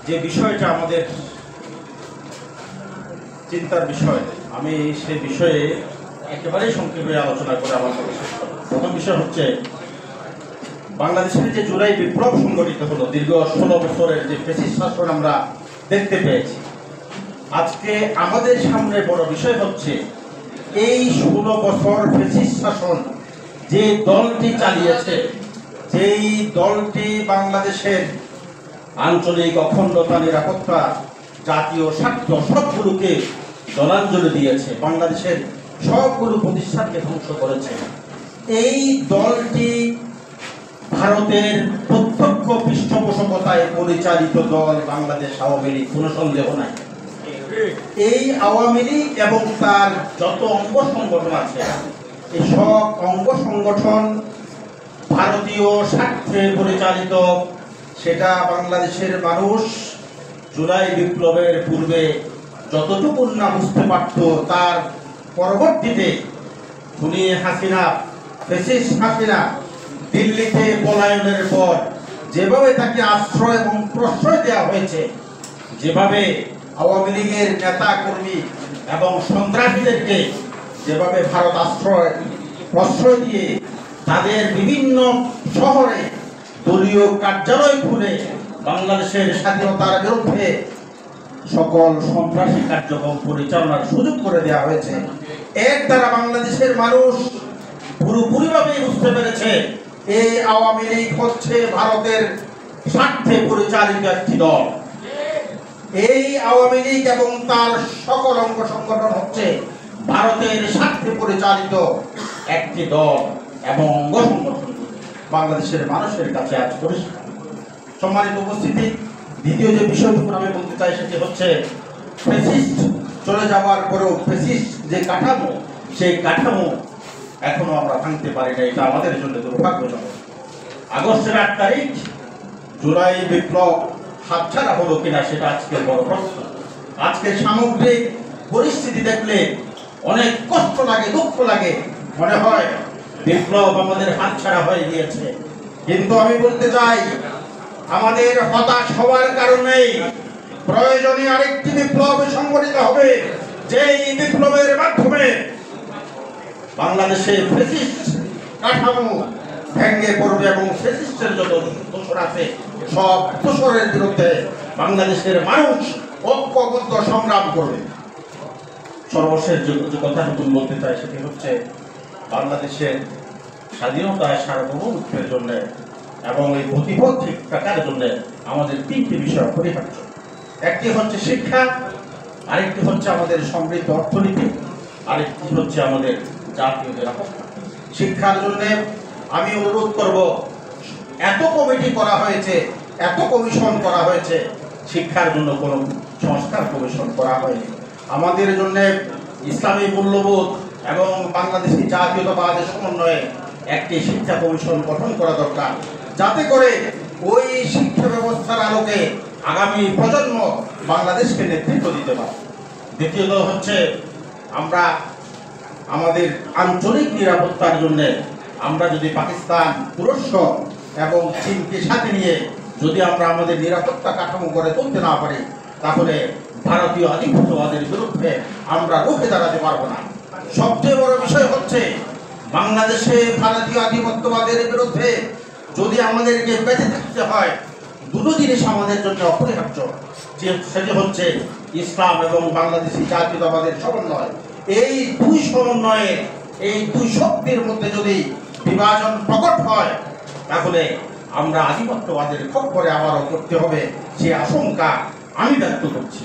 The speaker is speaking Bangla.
যে বিষয়টা আমাদের চিন্তার বিষয়, আমি সে বিষয়ে একেবারেই সংক্ষেপে আলোচনা করে আমার কথা শেষ করব। প্রথম বিষয় হচ্ছে বাংলাদেশের যে জুলাই বিপ্লব সংগঠিত হলো, দীর্ঘ 16 বছরের যে ফ্যাসিস্ট শাসন আমরা দেখতে পেয়েছি। আজকে আমাদের সামনে বড় বিষয় হচ্ছে এই 16 বছর ফ্যাসিস্ট শাসন যে দলটি চালিয়েছে, যেই দলটি বাংলাদেশের আঞ্চলিক অখণ্ডতা, নিরাপত্তা, জাতীয় স্বার্থ সবগুলোকে জলাঞ্জলি দিয়েছে, বাংলাদেশের সবগুলো প্রতিষ্ঠানকে ধ্বংস করেছে, এই দলটি ভারতের প্রত্যক্ষ পৃষ্ঠপোষকতায় পরিচালিত দল বাংলাদেশ আওয়ামী লীগ, কোনো সন্দেহ নাই। এই আওয়ামী লীগ এবং তার যত অঙ্গ সংগঠন আছে, এই সব অঙ্গ সংগঠন ভারতীয় স্বার্থে পরিচালিত। সেটা বাংলাদেশের মানুষ জুলাই বিপ্লবের পূর্বে যতটুকু না বুঝতে পারত, তার পরবর্তীতে খুনি হাসিনা, ফ্যাসিস্ট হাসিনা দিল্লিতে পলায়নের পর যেভাবে তাকে আশ্রয় এবং প্রশ্রয় দেওয়া হয়েছে, যেভাবে আওয়ামী লীগের নেতা কর্মী এবং সন্ত্রাসীদেরকে যেভাবে ভারত প্রশ্রয় দিয়ে তাদের বিভিন্ন শহরে দলীয় কার্যালয় খুলে বাংলাদেশের স্বাধীনতার বিরুদ্ধে সকল সন্ত্রাসী কার্যক্রম পরিচালনার সুযোগ করে দেওয়া হয়েছে, এর দ্বারা বাংলাদেশের মানুষ পুরোপুরিভাবে বুঝতে পেরেছে এই আওয়ামী লীগ হচ্ছে ভারতের স্বার্থে পরিচালিত একটি দল। এই আওয়ামী লীগ এবং তার সকল অঙ্গ সংগঠন হচ্ছে ভারতের স্বার্থে পরিচালিত একটি দল এবং অঙ্গ সংগঠন। বাংলাদেশের মানুষের কাছে আজ পরিষ্কার। সম্মানিত উপস্থিতি, দ্বিতীয় যে বিষয়টুকু আমি বলতে চাই সেটি হচ্ছে ফ্যাসিস্ট চলে যাওয়ার পরেও ফ্যাসিস্ট যে কাঠামো, সেই কাঠামো এখনো আমরা ভাঙতে পারি না। এটা আমাদের জন্য দুর্ভাগ্যজনক। আগস্টের 8 তারিখ জুলাই বিপ্লব হাতছাড়া হলো কিনা সেটা আজকের বড় প্রশ্ন। আজকের সামগ্রিক পরিস্থিতি দেখলে অনেক কষ্ট লাগে, দুঃখ লাগে, মনে হয় বিপ্লব আমাদের হাতছাড়া হয়ে গিয়েছে। কিন্তু আমি বলতে চাই, আমাদের হতাশ হওয়ার কারণেই প্রয়োজনীয় আরেকটি বিপ্লব সংগঠিত হবে, যেই বিপ্লবের মাধ্যমে বাংলাদেশে ফ্যাসিস্ট কাঠামো ভেঙে পড়বে এবং ফ্যাসিস্টের যত দোষর আছে সব দোষরের বিরুদ্ধে বাংলাদেশের মানুষ ঐক্যবদ্ধ সংগ্রাম করবে। সর্বশেষ যে কথাটুকু বলতে চাই সেটি হচ্ছে বাংলাদেশের স্বাধীনতা সার্বভৌমত্বের জন্য এবং এই প্রতিপদ ঠিক রাখার জন্য আমাদের 3টি বিষয় অপরিহার্য। একটি হচ্ছে শিক্ষা, আরেকটি হচ্ছে আমাদের সমৃদ্ধ অর্থনীতি, আরেকটি হচ্ছে আমাদের জাতীয় নিরাপত্তা। শিক্ষার জন্য আমি অনুরোধ করব, এত কমিটি করা হয়েছে, এত কমিশন করা হয়েছে, শিক্ষার জন্য কোনো সংস্কার কমিশন করা হয়নি। আমাদের জন্য ইসলামী মূল্যবোধ এবং বাংলাদেশি জাতীয়তাবাদের সমন্বয়ে একটি শিক্ষা কমিশন গঠন করা দরকার, যাতে করে ওই শিক্ষা ব্যবস্থার আলোকে আগামী প্রজন্ম বাংলাদেশকে নেতৃত্ব দিতে পারে। দ্বিতীয়ত হচ্ছে আমরা আমাদের আঞ্চলিক নিরাপত্তার জন্য আমরা যদি পাকিস্তান, তুরস্ক এবং চীনকে সাথে নিয়ে যদি আমরা আমাদের নিরাপত্তা কাঠামো গড়ে তুলতে না পারি, তাহলে ভারতীয় আধিপত্যবাদের বিরুদ্ধে আমরা রুখে দাঁড়াতে পারবো না। সবচেয়ে বড় বিষয় হচ্ছে বাংলাদেশে ভারতীয় আধিপত্যবাদের বিরুদ্ধে যদি আমাদেরকে বেঁচে থাকতে হয়, দুটো জিনিস আমাদের জন্য অপরিহার্য, সেটি হচ্ছে ইসলাম এবং বাংলাদেশি জাতীয়তাবাদের সমন্বয়। এই দুই সমন্বয়ে, এই দুই শক্তির মধ্যে যদি বিভাজন প্রকট হয়, তাহলে আমরা আধিপত্যবাদের খপ্পরে আবারও করতে হবে, সে আশঙ্কা আমি ব্যক্ত করছি।